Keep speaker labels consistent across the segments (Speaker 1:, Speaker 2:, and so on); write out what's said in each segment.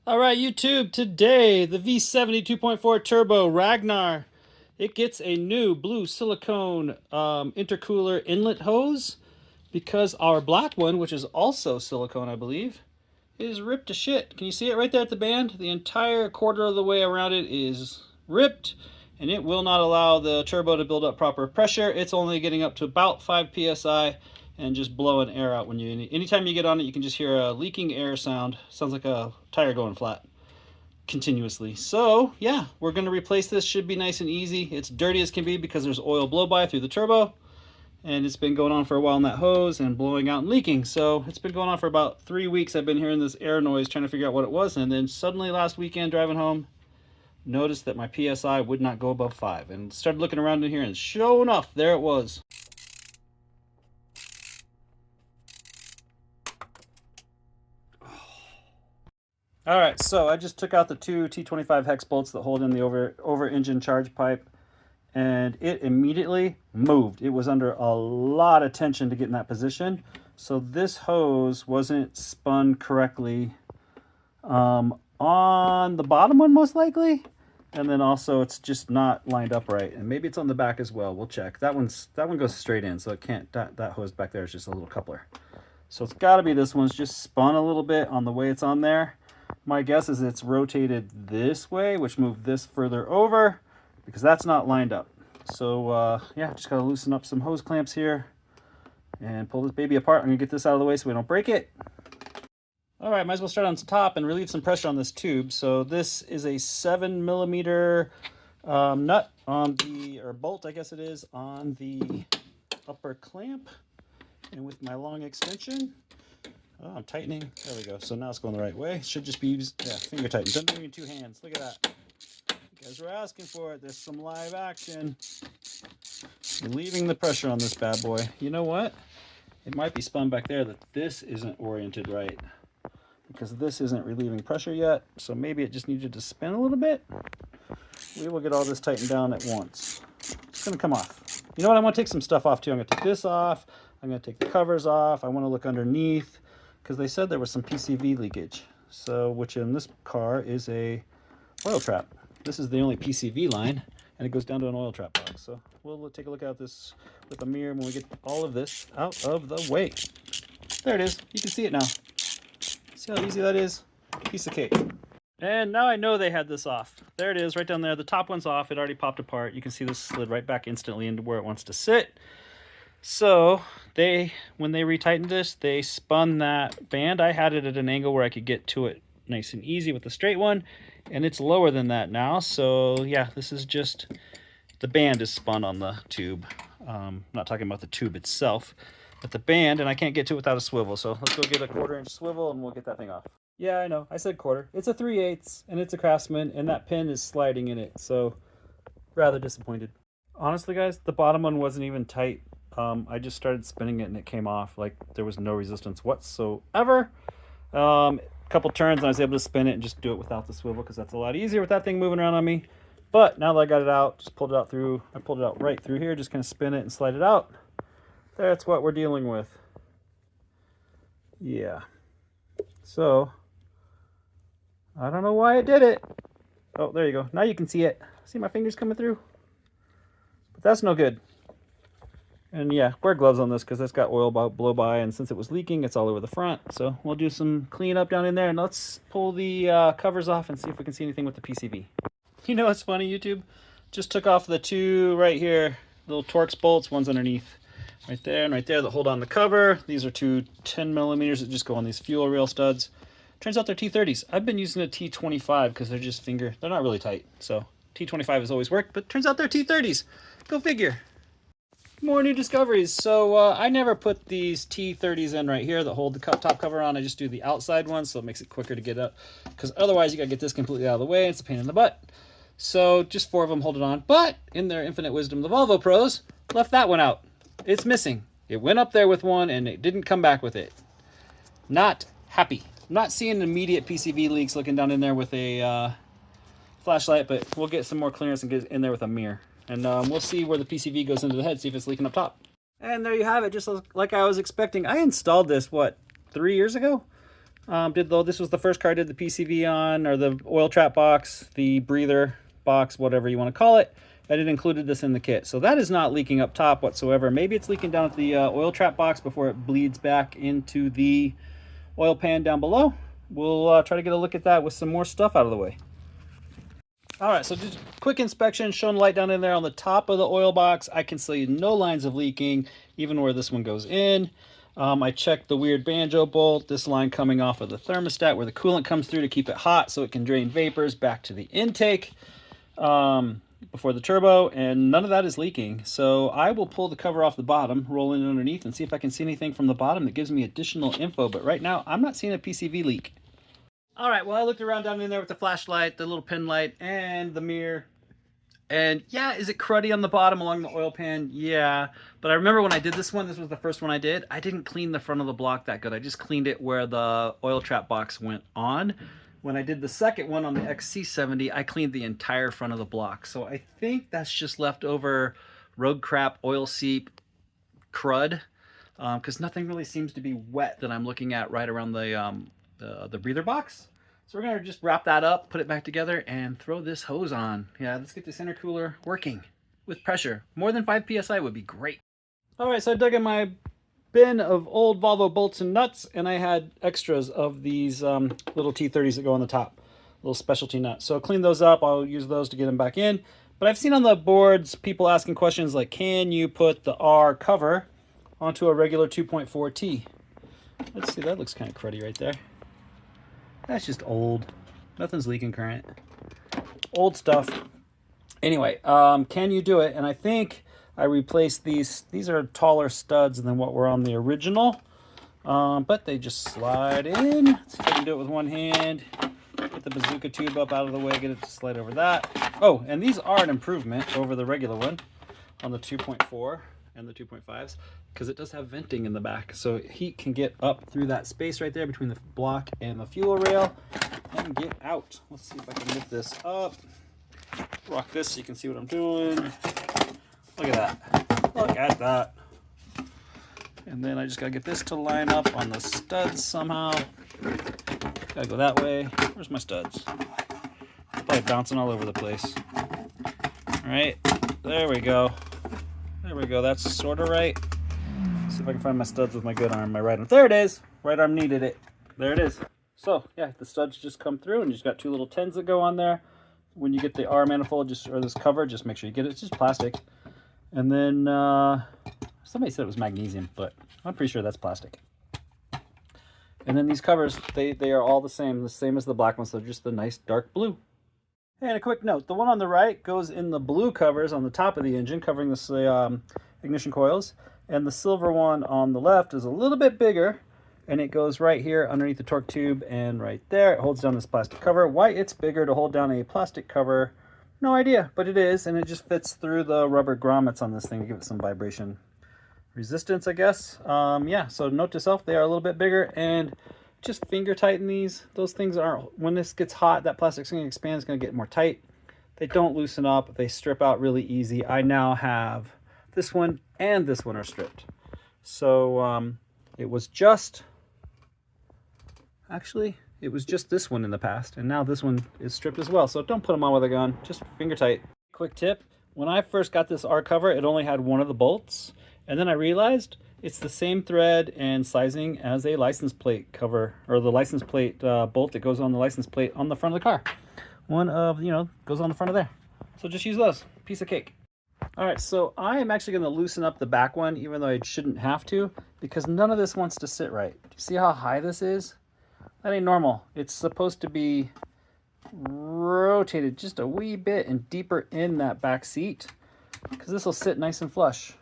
Speaker 1: All right, YouTube, today the V70 2.4 Turbo Ragnar. It gets a new blue silicone intercooler inlet hose because our black one, which is also silicone, I believe, is ripped to shit. Can you see it right there at the band? The entire quarter of the way around it is ripped, and it will not allow the turbo to build up proper pressure. It's only getting up to about 5 psi and just blowing air out when you anytime you get on it. You can just hear a leaking air sound. Sounds like a tire going flat continuously. So yeah, we're going to replace this. Should be nice and easy. It's dirty as can be because there's oil blow by through the turbo, and it's been going on for a while in that hose and blowing out and leaking. So it's been going on for about 3 weeks. I've been hearing this air noise trying to figure out what it was, and then suddenly last weekend driving home noticed that my psi would not go above 5 and started looking around in here, and sure enough, there it was. All right, so I just took out the two T25 hex bolts that hold in the over engine charge pipe, and it immediately moved. It was under a lot of tension to get in that position. So this hose wasn't spun correctly on the bottom one, most likely. And then also it's just not lined up right. And maybe it's on the back as well. We'll check. That one goes straight in, so it can't, that hose back there is just a little coupler. So it's gotta be this one's just spun a little bit on the way it's on there. My guess is it's rotated this way, which moved this further over because that's not lined up. So yeah, just gotta loosen up some hose clamps here and pull this baby apart. I'm gonna get this out of the way so we don't break it. All right, might as well start on the top and relieve some pressure on this tube. So this is a 7mm nut on the, or bolt I guess it is, on the upper clamp. And with my long extension, oh, I'm tightening. There we go. So now it's going the right way. Should just be used, yeah, finger tighten. Don't do it in 2 hands. Look at that. You guys were asking for it. There's some live action. Relieving the pressure on this bad boy. You know what? It might be spun back there that this isn't oriented right, because this isn't relieving pressure yet. So maybe it just needed to spin a little bit. We will get all this tightened down at once. It's going to come off. You know what? I want to take some stuff off too. I'm going to take this off. I'm going to take the covers off. I want to look underneath, because they said there was some PCV leakage. So, which in this car is a oil trap. This is the only PCV line, and it goes down to an oil trap box. So we'll take a look at this with a mirror when we get all of this out of the way. There it is. You can see it now. See how easy that is? Piece of cake. And now I know they had this off. There it is, right down there. The top one's off. It already popped apart. You can see this slid right back instantly into where it wants to sit. So when they retightened this, they spun that band. I had it at an angle where I could get to it nice and easy with the straight one, and it's lower than that now. So yeah, this is just, the band is spun on the tube. Not talking about the tube itself, but the band, and I can't get to it without a swivel. So let's go get a 1/4-inch swivel and we'll get that thing off. Yeah, I know, I said quarter. It's a 3/8, and it's a Craftsman, and that pin is sliding in it. So rather disappointed. Honestly, guys, the bottom one wasn't even tight. I just started spinning it and it came off. Like, there was no resistance whatsoever. Couple turns and I was able to spin it and just do it without the swivel, because that's a lot easier with that thing moving around on me. But now that I got it out, just pulled it out through, I pulled it out right through here, just kind of spin it and slide it out. That's what we're dealing with. Yeah. So, I don't know why I did it. Oh, there you go. Now you can see it. See my fingers coming through? But that's no good. And yeah, wear gloves on this because it's got oil blow by, and since it was leaking, it's all over the front. So we'll do some cleanup down in there, and let's pull the covers off and see if we can see anything with the PCV. You know what's funny, YouTube? Just took off the 2 right here, little Torx bolts. One's underneath right there and right there that hold on the cover. These are 2 10mm that just go on these fuel rail studs. Turns out they're T30s. I've been using a T25 because they're just they're not really tight. So T25 has always worked, but turns out they're T30s. Go figure. More new discoveries. So I never put these T30s in right here that hold the top cover on. I just do the outside one, so it makes it quicker to get up, because otherwise you gotta get this completely out of the way. It's a pain in the butt. So just 4 of them hold it on, but in their infinite wisdom, the Volvo pros left that one out. It's missing. It went up there with one and it didn't come back with it. Not happy. I'm not seeing immediate PCV leaks looking down in there with a flashlight, but we'll get some more clearance and get in there with a mirror. And we'll see where the PCV goes into the head, see if it's leaking up top. And there you have it, just like I was expecting. I installed this, what, 3 years ago? This was the first car I did the PCV on, or the oil trap box, the breather box, whatever you want to call it. And it included this in the kit. So that is not leaking up top whatsoever. Maybe it's leaking down at the oil trap box before it bleeds back into the oil pan down below. We'll try to get a look at that with some more stuff out of the way. All right, so just quick inspection, showing light down in there on the top of the oil box. I can see no lines of leaking, even where this one goes in. I checked the weird banjo bolt, this line coming off of the thermostat where the coolant comes through to keep it hot so it can drain vapors back to the intake before the turbo, and none of that is leaking. So I will pull the cover off the bottom, roll in underneath, and see if I can see anything from the bottom that gives me additional info. But right now, I'm not seeing a PCV leak. All right, well, I looked around down in there with the flashlight, the little pin light, and the mirror. And yeah, is it cruddy on the bottom along the oil pan? Yeah. But I remember when I did this one, this was the first one I did, I didn't clean the front of the block that good. I just cleaned it where the oil trap box went on. When I did the second one on the XC70, I cleaned the entire front of the block. So I think that's just leftover road crap, oil seep, crud, because nothing really seems to be wet that I'm looking at right around the breather box. So we're gonna just wrap that up, put it back together, and throw this hose on. Yeah, let's get this intercooler working with pressure. More than 5 PSI would be great. All right, so I dug in my bin of old Volvo bolts and nuts, and I had extras of these little T30s that go on the top, little specialty nuts. So clean those up. I'll use those to get them back in. But I've seen on the boards people asking questions like, can you put the R cover onto a regular 2.4 T? Let's see, that looks kind of cruddy right there. That's just old. Nothing's leaking current. Old stuff. Anyway, can you do it? And I think I replaced these. These are taller studs than what were on the original. But they just slide in. Let's see if I can do it with one hand. Get the bazooka tube up out of the way, get it to slide over that. Oh, and these are an improvement over the regular one on the 2.4 and the 2.5s, because it does have venting in the back. So heat can get up through that space right there between the block and the fuel rail and get out. Let's see if I can lift this up. Rock this so you can see what I'm doing. Look at that. Look at that. And then I just gotta get this to line up on the studs somehow. Gotta go that way. Where's my studs? Probably bouncing all over the place. All right, there we go. There we go, that's sort of right. See if I can find my studs with my good arm, my right arm. There it is. Right arm needed it. There it is. So yeah, the studs just come through, and you just got two little 10s that go on there. When you get the R manifold, or this cover, just make sure you get it. It's just plastic. And then somebody said it was magnesium, but I'm pretty sure that's plastic. And then these covers, they are all the same as the black ones. So just the nice dark blue. And a quick note, the one on the right goes in the blue covers on the top of the engine, covering the ignition coils. And the silver one on the left is a little bit bigger, and it goes right here underneath the torque tube and right there. It holds down this plastic cover. Why it's bigger to hold down a plastic cover, no idea, but it is, and it just fits through the rubber grommets on this thing to give it some vibration resistance, I guess. Yeah, so note to self, they are a little bit bigger, and just finger tighten these. Those things aren't, when this gets hot, that plastic's going to expand, it's going to get more tight. They don't loosen up, they strip out really easy. I now have this one and this one are stripped. So it was just this one in the past, and now this one is stripped as well. So don't put them on with a gun, just finger tight. Quick tip, when I first got this R cover, it only had one of the bolts, and then I realized it's the same thread and sizing as a license plate cover, or the license plate bolt that goes on the license plate on the front of the car. One of, goes on the front of there. So just use those, piece of cake. All right, so I am actually going to loosen up the back one, even though I shouldn't have to, because none of this wants to sit right. Do you see how high this is? That ain't normal. It's supposed to be rotated just a wee bit and deeper in that back seat, because this will sit nice and flush.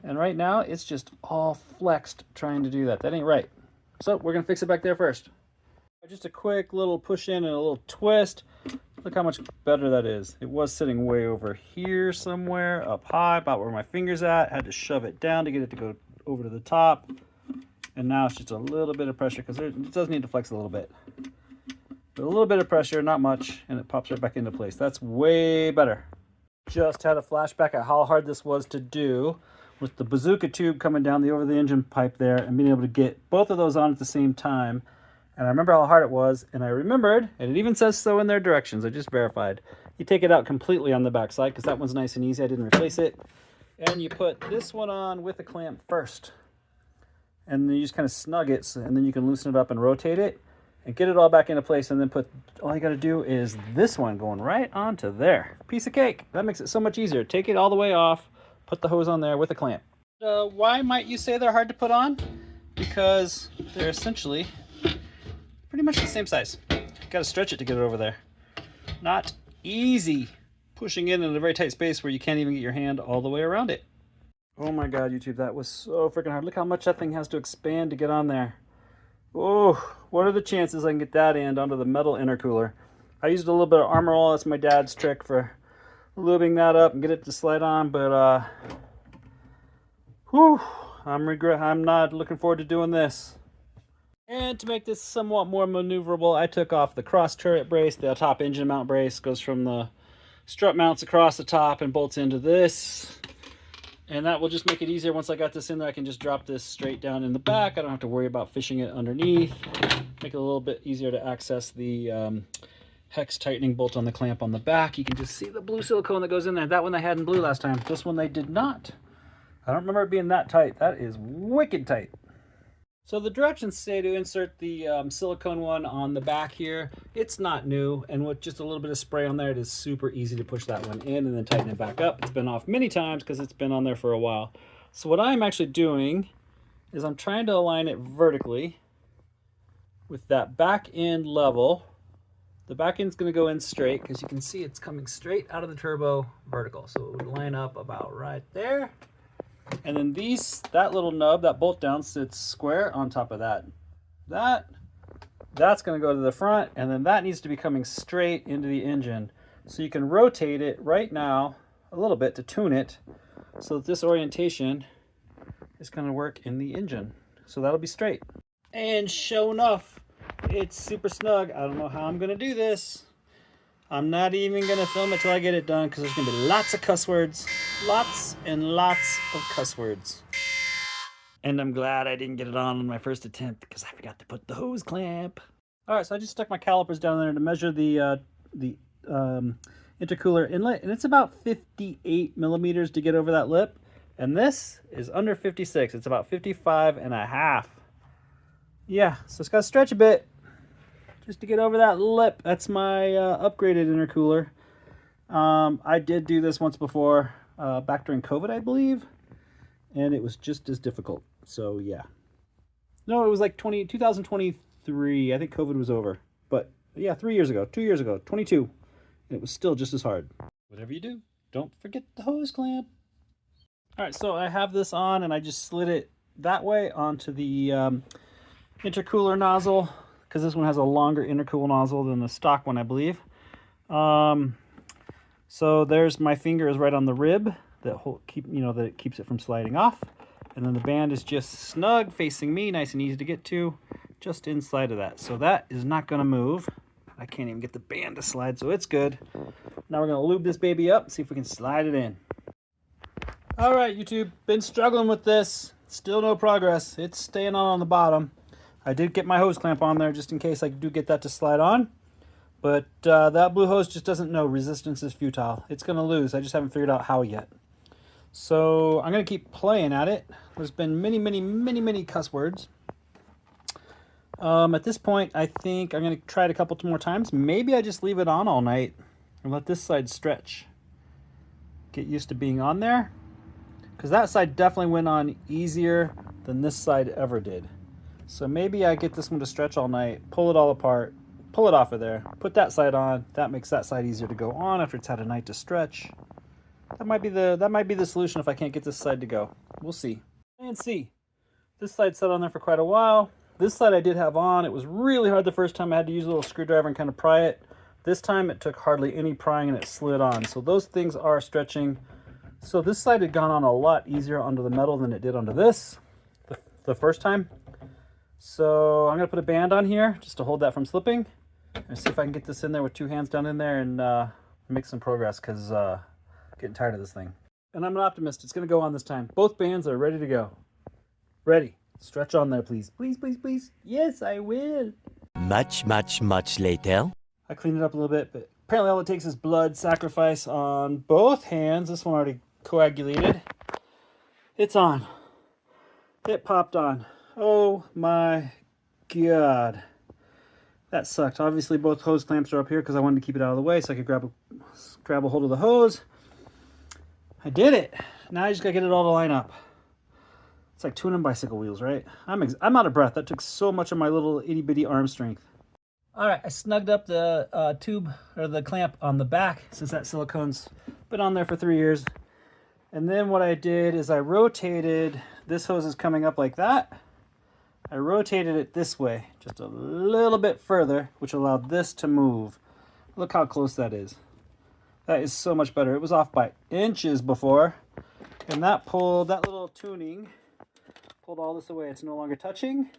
Speaker 1: And right now, it's just all flexed trying to do that. That ain't right. So we're going to fix it back there first. Just a quick little push in and a little twist. Look how much better that is. It was sitting way over here somewhere, up high, about where my finger's at. Had to shove it down to get it to go over to the top. And now it's just a little bit of pressure, because it does need to flex a little bit. But a little bit of pressure, not much, and it pops right back into place. That's way better. Just had a flashback at how hard this was to do with the bazooka tube coming down over the engine pipe there, and being able to get both of those on at the same time. And I remember how hard it was, and I remembered, and it even says so in their directions, I just verified. You take it out completely on the back side, because that one's nice and easy, I didn't replace it. And you put this one on with a clamp first. And then you just kind of snug it, and then you can loosen it up and rotate it, and get it all back into place, and then all you gotta do is this one going right onto there. Piece of cake. That makes it so much easier. Take it all the way off, put the hose on there with a clamp. Why might you say they're hard to put on? Because they're essentially pretty much the same size. Gotta stretch it to get it over there. Not easy pushing in a very tight space where you can't even get your hand all the way around it. Oh my God, YouTube, that was so freaking hard. Look how much that thing has to expand to get on there. Oh, what are the chances I can get that end onto the metal intercooler? I used a little bit of Armor All. That's my dad's trick for lubing that up and get it to slide on, but whew, I'm not looking forward to doing this. And to make this somewhat more maneuverable, I took off the cross turret brace. The top engine mount brace goes from the strut mounts across the top and bolts into this. And that will just make it easier. Once I got this in there, I can just drop this straight down in the back. I don't have to worry about fishing it underneath. Make it a little bit easier to access the hex tightening bolt on the clamp on the back. You can just see the blue silicone that goes in there. That one they had in blue last time. This one they did not. I don't remember it being that tight. That is wicked tight. So the directions say to insert the silicone one on the back here. It's not new, and with just a little bit of spray on there, it is super easy to push that one in and then tighten it back up. It's been off many times because it's been on there for a while. So what I'm actually doing is I'm trying to align it vertically with that back end level. The back end's going to go in straight because you can see it's coming straight out of the turbo vertical. So it would line up about right there. And then that little nub, that bolt down, sits square on top of that. That's going to go to the front, and then that needs to be coming straight into the engine. So you can rotate it right now a little bit to tune it so that this orientation is going to work in the engine. So that'll be straight. And sure enough, it's super snug. I don't know how I'm going to do this. I'm not even going to film it till I get it done because there's going to be lots of cuss words. Lots and lots of cuss words. And I'm glad I didn't get it on my first attempt because I forgot to put the hose clamp. All right, so I just stuck my calipers down there to measure the intercooler inlet, and it's about 58 millimeters to get over that lip. And this is under 56. It's about 55 and a half. Yeah, so it's got to stretch a bit just to get over that lip. That's my upgraded intercooler. I did do this once before, back during COVID, I believe, and it was just as difficult. So yeah. No, it was like 2023. I think COVID was over. But yeah, 2 years ago, 22. And it was still just as hard. Whatever you do, don't forget the hose clamp. All right, so I have this on, and I just slid it that way onto the intercooler nozzle, because this one has a longer intercooler nozzle than the stock one, I believe. So there's my finger is right on the rib that that keeps it from sliding off, and then the band is just snug facing me, nice and easy to get to, just inside of that. So that is not going to move. I can't even get the band to slide, so it's good. Now we're going to lube this baby up and see if we can slide it in. All right, YouTube, been struggling with this. Still no progress. It's staying on the bottom. I did get my hose clamp on there just in case I do get that to slide on. But that blue hose just doesn't know resistance is futile. It's going to lose. I just haven't figured out how yet. So I'm going to keep playing at it. There's been many cuss words. At this point, I think I'm going to try it a couple more times. Maybe I just leave it on all night and let this side stretch. Get used to being on there. Because that side definitely went on easier than this side ever did. So maybe I get this one to stretch all night, pull it all apart, pull it off of there, put that side on. That makes that side easier to go on after it's had a night to stretch. That might be the solution if I can't get this side to go. We'll see. And see. This side sat on there for quite a while. This side I did have on. It was really hard the first time. I had to use a little screwdriver and kind of pry it. This time it took hardly any prying and it slid on. So those things are stretching. So this side had gone on a lot easier onto the metal than it did onto this the first time. So I'm going to put a band on here just to hold that from slipping. And see if I can get this in there with two hands down in there and make some progress, because I'm getting tired of this thing. And I'm an optimist. It's going to go on this time. Both bands are ready to go. Ready. Stretch on there, please. Please, please, please. Yes, I will.
Speaker 2: Much later.
Speaker 1: I cleaned it up a little bit, but apparently all it takes is blood sacrifice on both hands. This one already coagulated. It's on. It popped on. Oh my God. That sucked. Obviously both hose clamps are up here because I wanted to keep it out of the way so I could grab a hold of the hose. I did it. Now I just gotta get it all to line up. It's like tuning bicycle wheels, right? I'm out of breath. That took so much of my little itty bitty arm strength. All right, I snugged up the tube or the clamp on the back since that silicone's been on there for 3 years. And then what I did is I rotated, this hose is coming up like that. I rotated it this way, just a little bit further, which allowed this to move. Look how close that is. That is so much better. It was off by inches before, and that little tuning pulled all this away. It's no longer touching,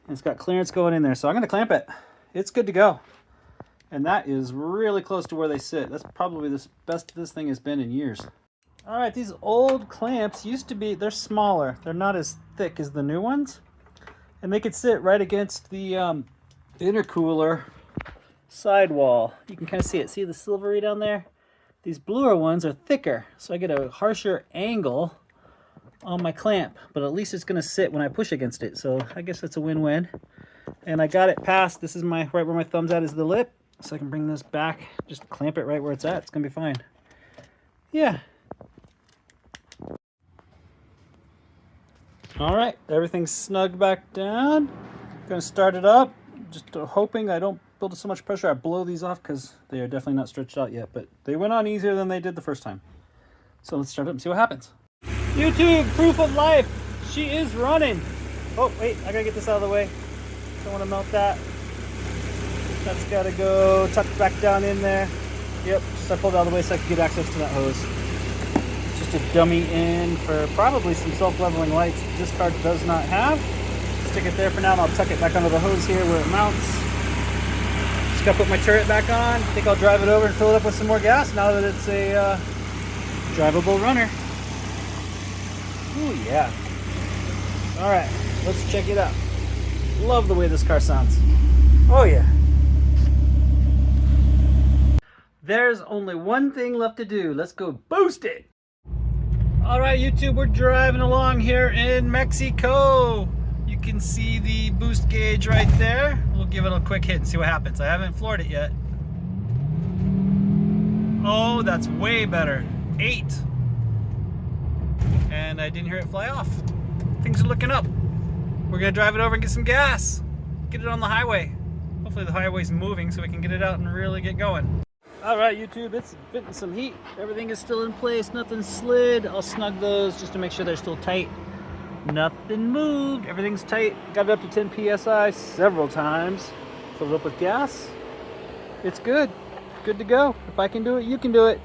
Speaker 1: and it's got clearance going in there. So I'm gonna clamp it. It's good to go. And that is really close to where they sit. That's probably the best this thing has been in years. All right, these old clamps used to be, they're smaller. They're not as thick as the new ones. And they could sit right against the intercooler sidewall. You can kind of see it. See the silvery down there? These bluer ones are thicker, so I get a harsher angle on my clamp, but at least it's going to sit when I push against it. So I guess that's a win-win. And I got it past, this is right where my thumb's at is the lip. So I can bring this back, just clamp it right where it's at. It's going to be fine. Yeah. All right, everything's snugged back down. Gonna start it up. Just hoping I don't build so much pressure I blow these off because they are definitely not stretched out yet, but they went on easier than they did the first time. So let's start it and see what happens. YouTube, proof of life. She is running. Oh, wait, I gotta get this out of the way. Don't want to melt that. That's gotta go tucked back down in there. Yep, just I pulled it out of the way so I could get access to that hose. Just a dummy in for probably some self-leveling lights this car does not have. Stick it there for now and I'll tuck it back under the hose here where it mounts. Just gotta put my turret back on. I think I'll drive it over and fill it up with some more gas now that it's a drivable runner. Ooh, yeah. All right, let's check it out. Love the way this car sounds. Oh yeah. There's only one thing left to do. Let's go boost it. All right, YouTube, we're driving along here in Mexico. You can see the boost gauge right there. We'll give it a quick hit and see what happens. I haven't floored it yet. Oh, that's way better. 8. And I didn't hear it fly off. Things are looking up. We're gonna drive it over and get some gas. Get it on the highway. Hopefully the highway's moving so we can get it out and really get going. All right, YouTube, it's getting some heat. Everything is still in place, nothing slid. I'll snug those just to make sure they're still tight. Nothing moved, everything's tight. Got it up to 10 PSI several times. Filled it up with gas. It's good, good to go. If I can do it, you can do it.